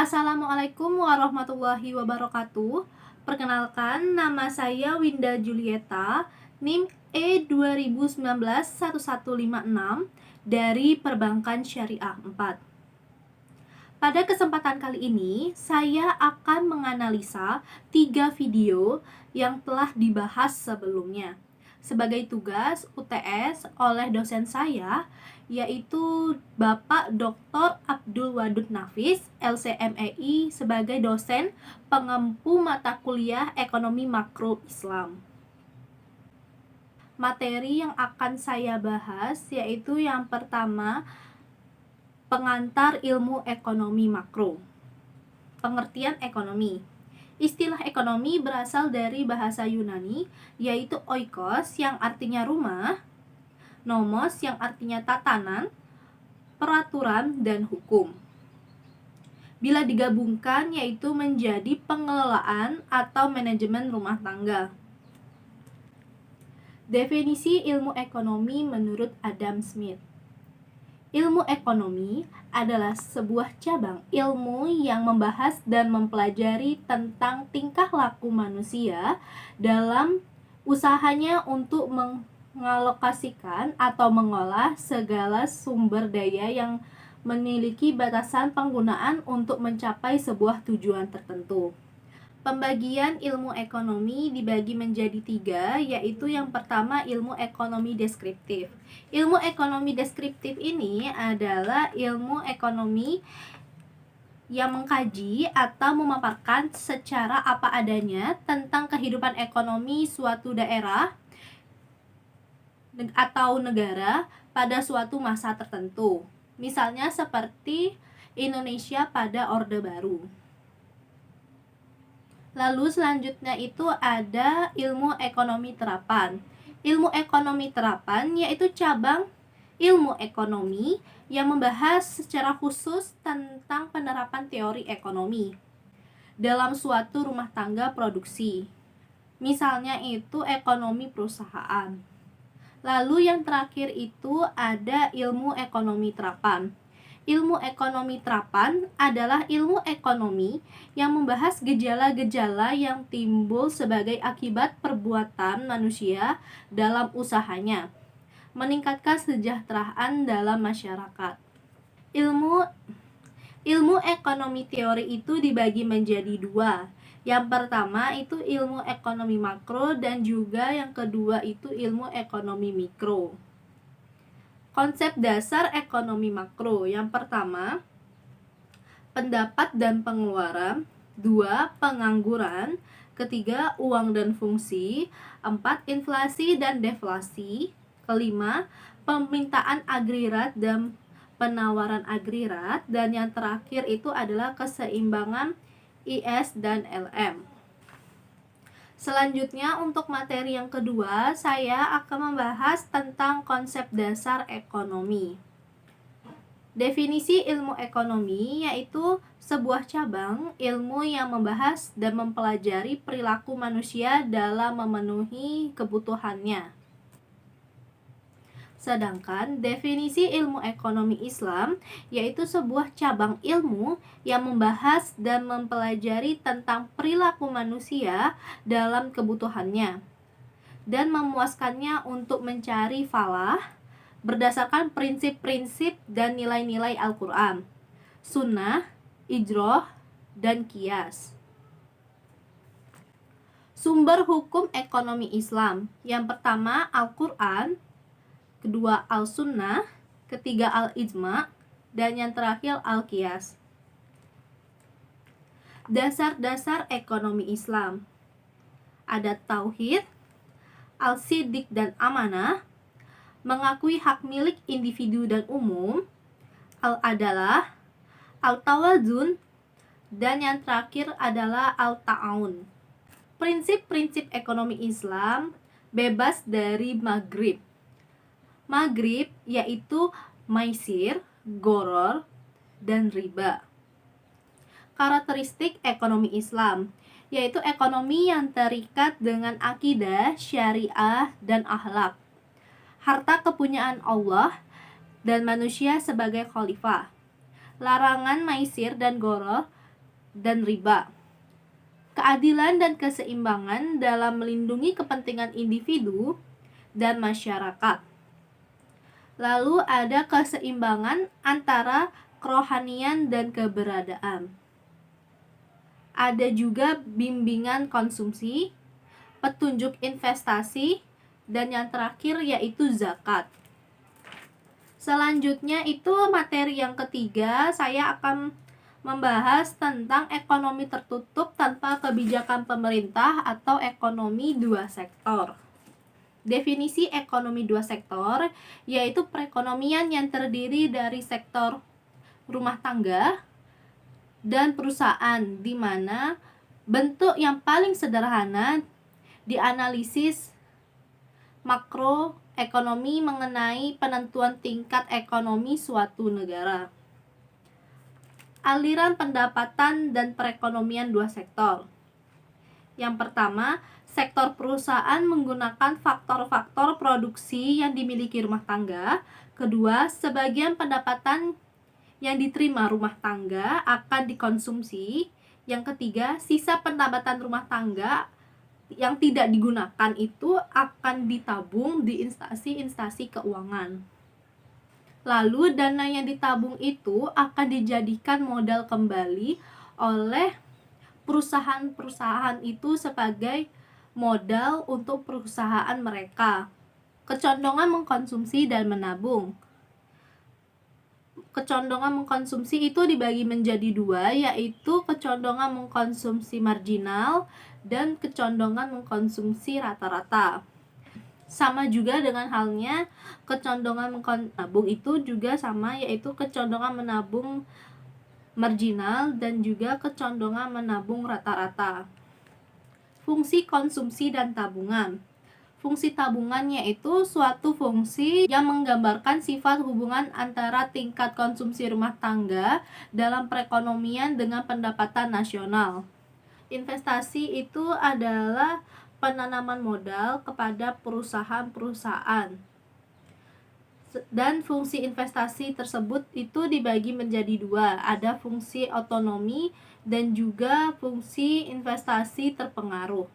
Assalamualaikum warahmatullahi wabarakatuh. Perkenalkan, nama saya Winda Julieta, NIM E20191156 dari Perbankan Syariah 4. Pada kesempatan kali ini, saya akan menganalisa 3 video yang telah dibahas sebelumnya sebagai tugas UTS oleh dosen saya, yaitu Bapak Dr. Abdul Wadud Nafis, LCMEI, sebagai dosen pengempu mata kuliah Ekonomi Makro Islam. Materi yang akan saya bahas yaitu yang pertama, pengantar ilmu ekonomi makro. Pengertian ekonomi. Istilah ekonomi berasal dari bahasa Yunani, yaitu oikos yang artinya rumah, nomos yang artinya tatanan, peraturan, dan hukum. Bila digabungkan, yaitu menjadi pengelolaan atau manajemen rumah tangga. Definisi ilmu ekonomi menurut Adam Smith. Ilmu ekonomi adalah sebuah cabang ilmu yang membahas dan mempelajari tentang tingkah laku manusia dalam usahanya untuk mengalokasikan atau mengolah segala sumber daya yang memiliki batasan penggunaan untuk mencapai sebuah tujuan tertentu. Pembagian ilmu ekonomi dibagi menjadi 3, yaitu yang pertama ilmu ekonomi deskriptif. Ilmu ekonomi deskriptif ini adalah ilmu ekonomi yang mengkaji atau memaparkan secara apa adanya tentang kehidupan ekonomi suatu daerah atau negara pada suatu masa tertentu. Misalnya seperti Indonesia pada Orde Baru. Lalu selanjutnya itu ada ilmu ekonomi terapan. Ilmu ekonomi terapan yaitu cabang ilmu ekonomi yang membahas secara khusus tentang penerapan teori ekonomi dalam suatu rumah tangga produksi. Misalnya itu ekonomi perusahaan. Lalu yang terakhir itu ada ilmu ekonomi terapan. Ilmu ekonomi terapan adalah ilmu ekonomi yang membahas gejala-gejala yang timbul sebagai akibat perbuatan manusia dalam usahanya, meningkatkan kesejahteraan dalam masyarakat. Ilmu ekonomi teori itu dibagi menjadi 2. Yang pertama itu ilmu ekonomi makro dan juga yang kedua itu ilmu ekonomi mikro. Konsep dasar ekonomi makro. Yang pertama, pendapat dan pengeluaran. 2. Pengangguran. Ketiga, uang dan fungsi. 4. Inflasi dan deflasi. Kelima, permintaan agregat dan penawaran agregat. Dan yang terakhir itu adalah keseimbangan IS dan LM. Selanjutnya untuk materi yang kedua, saya akan membahas tentang konsep dasar ekonomi. Definisi ilmu ekonomi yaitu sebuah cabang ilmu yang membahas dan mempelajari perilaku manusia dalam memenuhi kebutuhannya. Sedangkan definisi ilmu ekonomi Islam yaitu sebuah cabang ilmu yang membahas dan mempelajari tentang perilaku manusia dalam kebutuhannya dan memuaskannya untuk mencari falah berdasarkan prinsip-prinsip dan nilai-nilai Al-Quran, Sunnah, Ijroh, dan Qiyas. Sumber hukum ekonomi Islam. Yang pertama Al-Quran, kedua Al-Sunnah, ketiga Al-Ijma', dan yang terakhir Al-Qiyas. Dasar-dasar ekonomi Islam. Ada tauhid, al-siddiq dan amanah, mengakui hak milik individu dan umum, al-adalah, al-tawazun, dan yang terakhir adalah al-ta'awun. Prinsip-prinsip ekonomi Islam bebas dari maghrib. Maghrib yaitu maisir, goror, dan riba. Karakteristik ekonomi Islam yaitu ekonomi yang terikat dengan akidah, syariah, dan akhlak. Harta kepunyaan Allah dan manusia sebagai khalifah. Larangan maisir dan goror dan riba. Keadilan dan keseimbangan dalam melindungi kepentingan individu dan masyarakat. Lalu ada keseimbangan antara kerohanian dan keberadaan. Ada juga bimbingan konsumsi, petunjuk investasi, dan yang terakhir yaitu zakat. Selanjutnya itu materi yang ketiga, saya akan membahas tentang ekonomi tertutup tanpa kebijakan pemerintah atau ekonomi dua sektor. Definisi ekonomi dua sektor yaitu perekonomian yang terdiri dari sektor rumah tangga dan perusahaan, di mana bentuk yang paling sederhana dianalisis makroekonomi mengenai penentuan tingkat ekonomi suatu negara. Aliran pendapatan dan perekonomian dua sektor. Yang pertama, sektor perusahaan menggunakan faktor-faktor produksi yang dimiliki rumah tangga. Kedua, sebagian pendapatan yang diterima rumah tangga akan dikonsumsi. Yang ketiga, sisa pendapatan rumah tangga yang tidak digunakan itu akan ditabung di instansi-instansi keuangan. Lalu dana yang ditabung itu akan dijadikan modal kembali oleh perusahaan-perusahaan itu sebagai modal untuk perusahaan mereka. Kecondongan mengkonsumsi dan menabung. Kecondongan mengkonsumsi itu dibagi menjadi dua, yaitu kecondongan mengkonsumsi marginal dan kecondongan mengkonsumsi rata-rata. Sama juga dengan halnya kecondongan menabung itu juga sama, yaitu kecondongan menabung marginal dan juga kecondongan menabung rata-rata. Fungsi konsumsi dan tabungan. Fungsi tabungan yaitu suatu fungsi yang menggambarkan sifat hubungan antara tingkat konsumsi rumah tangga dalam perekonomian dengan pendapatan nasional. Investasi itu adalah penanaman modal kepada perusahaan-perusahaan. Dan fungsi investasi tersebut itu dibagi menjadi dua, ada fungsi otonomi dan juga fungsi investasi terpengaruh.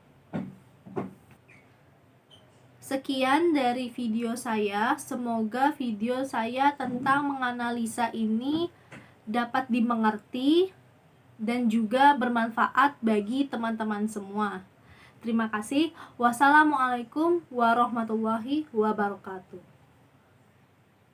Sekian dari video saya, semoga video saya tentang menganalisa ini dapat dimengerti dan juga bermanfaat bagi teman-teman semua. Terima kasih. Wassalamualaikum warahmatullahi wabarakatuh.